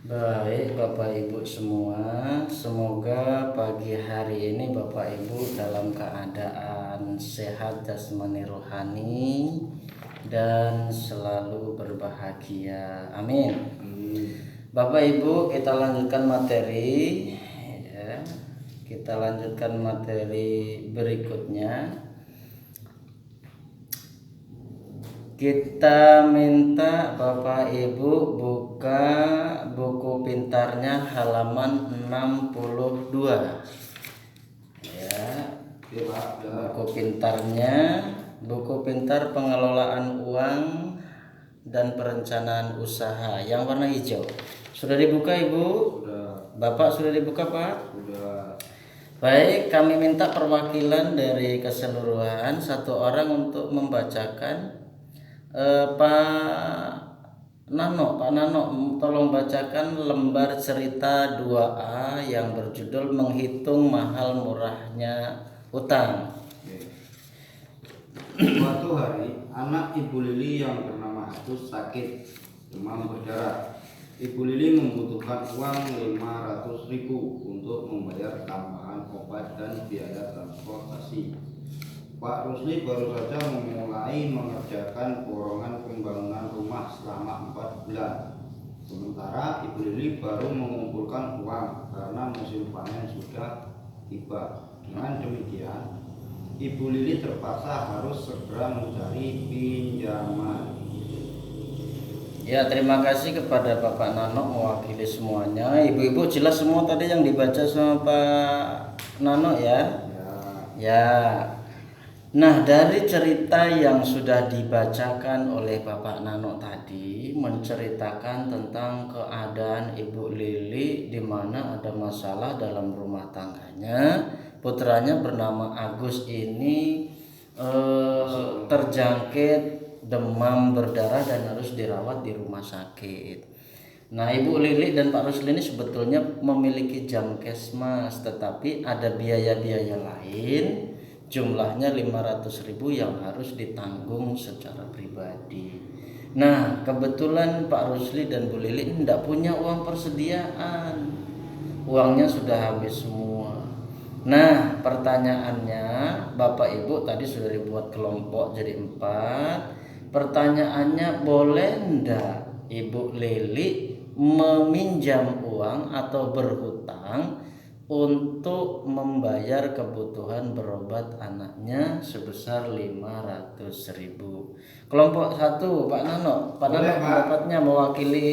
Baik Bapak Ibu semua, semoga pagi hari ini Bapak Ibu dalam keadaan sehat jasmani rohani dan selalu berbahagia. Amin. Bapak Ibu, kita lanjutkan materi ya. Kita lanjutkan materi berikutnya. Kita minta Bapak Ibu buka buku pintarnya halaman 62 ya. Buku pintar pengelolaan uang dan perencanaan usaha yang warna hijau. Sudah dibuka Ibu? Sudah. Bapak sudah dibuka Pak? Sudah. Baik, kami minta perwakilan dari keseluruhan satu orang untuk membacakan. Pak Nano, tolong bacakan lembar cerita 2A yang berjudul Menghitung Mahal Murahnya Utang. Suatu hari, anak Ibu Lili yang bernama Agus sakit demam berdarah. Ibu Lili membutuhkan uang 500.000 untuk membayar tambahan obat dan biaya transportasi. Pak Rusli baru saja memulai mengerjakan borongan pembangunan rumah selama 4 bulan. Sementara Ibu Lili baru mengumpulkan uang karena musim panen sudah tiba. Dengan demikian, Ibu Lili terpaksa harus segera mencari pinjaman. Ya, terima kasih kepada Bapak Nano mewakili semuanya. Ibu-ibu jelas semua tadi yang dibaca sama Pak Nano ya? Ya. Nah, dari cerita yang sudah dibacakan oleh Bapak Nano tadi menceritakan tentang keadaan Ibu Lili di mana ada masalah dalam rumah tangganya. Putranya bernama Agus ini terjangkit demam berdarah dan harus dirawat di rumah sakit. Nah, Ibu Lili dan Pak Rusli ini sebetulnya memiliki Jamkesmas, tetapi ada biaya-biaya lain jumlahnya 500.000 yang harus ditanggung secara pribadi. Nah, kebetulan Pak Rusli dan Bu Lili tidak punya uang persediaan. Uangnya sudah habis semua. Nah, pertanyaannya, Bapak Ibu tadi sudah dibuat kelompok jadi 4. Pertanyaannya, boleh enggak Ibu Lili meminjam uang atau berhutang untuk membayar kebutuhan berobat anaknya sebesar 500.000. Kelompok 1, Pak Nano. Pak Nano pendapatnya mewakili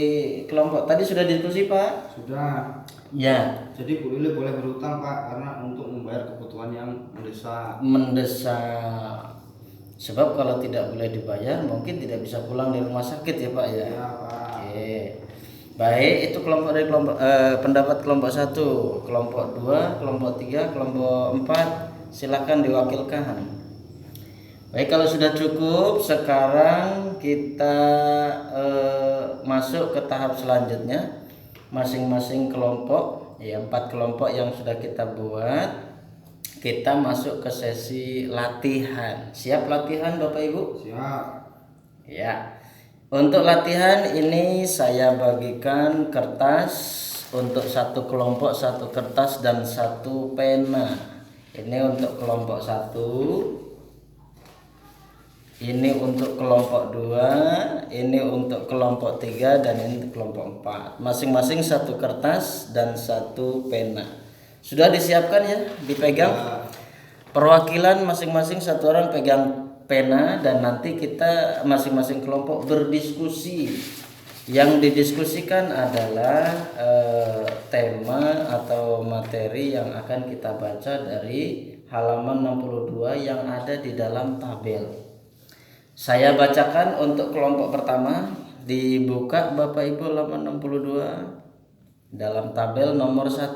kelompok. Tadi sudah diskusi Pak? Sudah. Ya. Jadi Bu Lili boleh berhutang Pak karena untuk membayar kebutuhan yang mendesak. Sebab kalau tidak boleh dibayar mungkin tidak bisa pulang dari rumah sakit ya Pak ya. Ya Pak. Oke. Baik, itu pendapat kelompok 1, kelompok 2, kelompok 3, kelompok 4, silakan diwakilkan. Baik, kalau sudah cukup, sekarang kita masuk ke tahap selanjutnya. Masing-masing kelompok, ya 4 kelompok yang sudah kita buat, kita masuk ke sesi latihan. Siap latihan Bapak Ibu? Siap. Ya. Untuk latihan ini saya bagikan kertas untuk satu kelompok, satu kertas dan satu pena. Ini untuk kelompok 1, ini untuk kelompok 2, ini untuk kelompok 3, dan ini untuk kelompok 4. Masing-masing satu kertas dan satu pena. Sudah disiapkan ya, dipegang. Perwakilan masing-masing satu orang pegang pena dan nanti kita masing-masing kelompok berdiskusi. Yang didiskusikan adalah tema atau materi yang akan kita baca dari halaman 62 yang ada di dalam tabel. Saya bacakan untuk kelompok pertama, dibuka Bapak Ibu halaman 62 dalam tabel nomor 1.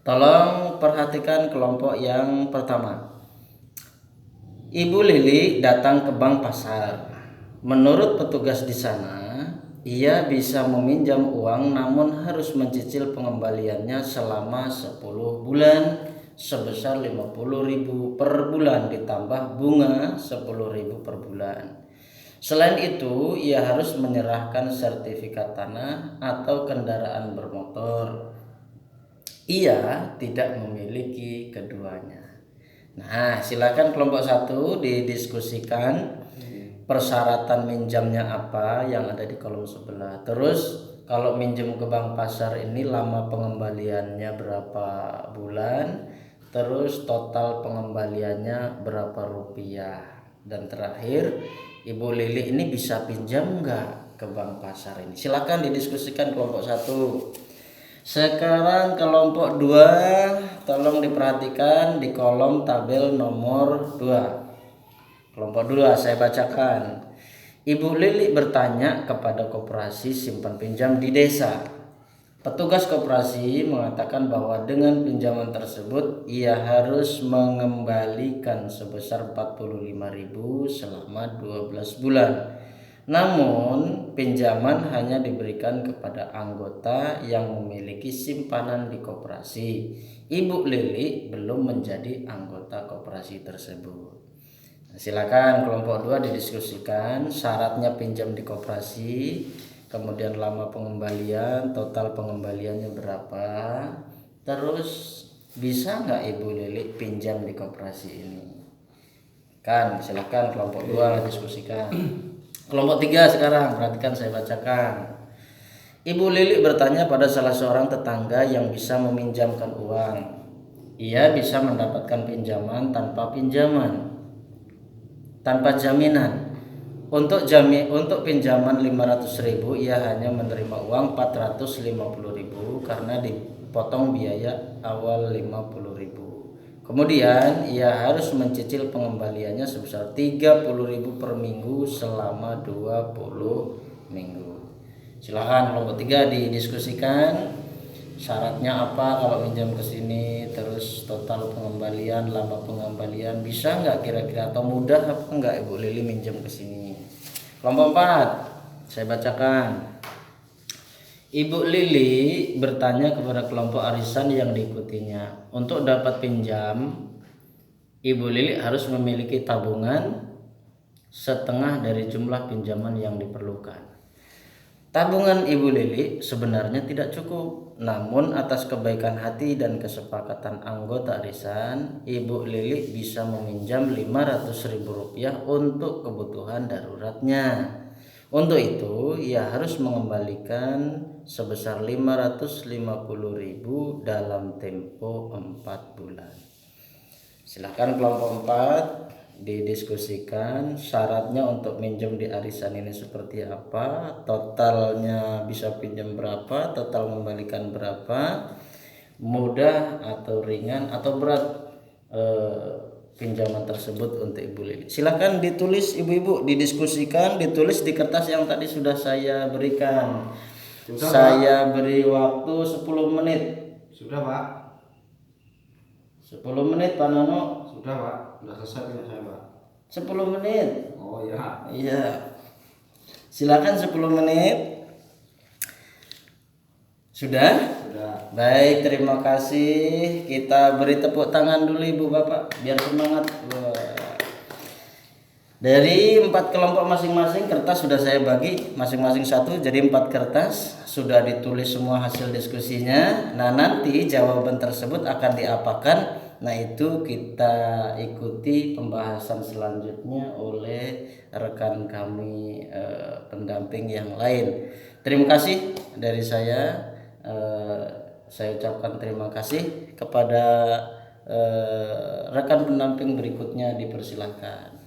Tolong perhatikan kelompok yang pertama. Ibu Lili datang ke bank pasar. Menurut petugas di sana, ia bisa meminjam uang namun harus mencicil pengembaliannya selama 10 bulan sebesar 50.000 per bulan ditambah bunga 10.000 per bulan. Selain itu, ia harus menyerahkan sertifikat tanah atau kendaraan bermotor. Ia tidak memiliki keduanya. Nah, silakan kelompok 1 didiskusikan persyaratan minjamnya apa yang ada di kolom sebelah. Terus kalau minjem ke bank pasar ini lama pengembaliannya berapa bulan, terus total pengembaliannya berapa rupiah, dan terakhir Ibu Lili ini bisa pinjam nggak ke bank pasar ini. Silakan didiskusikan kelompok 1. Sekarang kelompok 2, tolong diperhatikan di kolom tabel nomor 2. Kelompok 2 saya bacakan. Ibu Lili bertanya kepada koperasi simpan pinjam di desa. Petugas koperasi mengatakan bahwa dengan pinjaman tersebut ia harus mengembalikan sebesar 45.000 selama 12 bulan. Namun pinjaman hanya diberikan kepada anggota yang memiliki simpanan di koperasi. Ibu Lili belum menjadi anggota koperasi tersebut. Silakan kelompok 2 didiskusikan syaratnya pinjam di koperasi, kemudian lama pengembalian, total pengembaliannya berapa, terus bisa nggak Ibu Lili pinjam di koperasi ini. Kan silakan kelompok 2 diskusikan. Kelompok 3 sekarang perhatikan saya bacakan. Ibu Lili bertanya pada salah seorang tetangga yang bisa meminjamkan uang. Ia bisa mendapatkan pinjaman tanpa jaminan. Untuk pinjaman 500.000 ia hanya menerima uang 450.000 karena dipotong biaya awal 50.000. Kemudian ia harus mencicil pengembaliannya sebesar 30.000 per minggu selama 20 minggu. Silakan kelompok 3 didiskusikan syaratnya apa kalau minjam ke sini, terus total pengembalian, lama pengembalian, bisa nggak kira-kira atau mudah apa enggak Ibu Lili minjam ke sini. Kelompok 4 saya bacakan. Ibu Lili bertanya kepada kelompok arisan yang diikutinya. Untuk dapat pinjam, Ibu Lili harus memiliki tabungan setengah dari jumlah pinjaman yang diperlukan. Tabungan Ibu Lili sebenarnya tidak cukup, namun atas kebaikan hati dan kesepakatan anggota arisan, Ibu Lili bisa meminjam 500.000 rupiah untuk kebutuhan daruratnya. Untuk itu, ia harus mengembalikan sebesar 550.000 dalam tempo 4 bulan. Silakan kelompok 4 didiskusikan syaratnya untuk minjem di arisan ini seperti apa, totalnya bisa pinjam berapa, total mengembalikan berapa, mudah atau ringan atau berat pinjaman tersebut untuk Ibu Lili. Silakan ditulis ibu-ibu, didiskusikan, ditulis di kertas yang tadi sudah saya berikan. Sudah, saya beri waktu 10 menit. Sudah Pak. 10 menit Pak Nono. Sudah Pak, sudah selesai punya saya Pak. 10 menit. Oh ya. Iya. Silakan 10 menit. Sudah? Sudah. Baik, terima kasih. Kita beri tepuk tangan dulu Ibu Bapak biar semangat. Wah. Dari 4 kelompok masing-masing kertas sudah saya bagi masing-masing 1 jadi 4 kertas, sudah ditulis semua hasil diskusinya. Nah, nanti jawaban tersebut akan diapakan. Nah, itu kita ikuti pembahasan selanjutnya oleh rekan kami pendamping yang lain. Terima kasih dari saya. Saya ucapkan terima kasih kepada rekan pendamping berikutnya, dipersilahkan.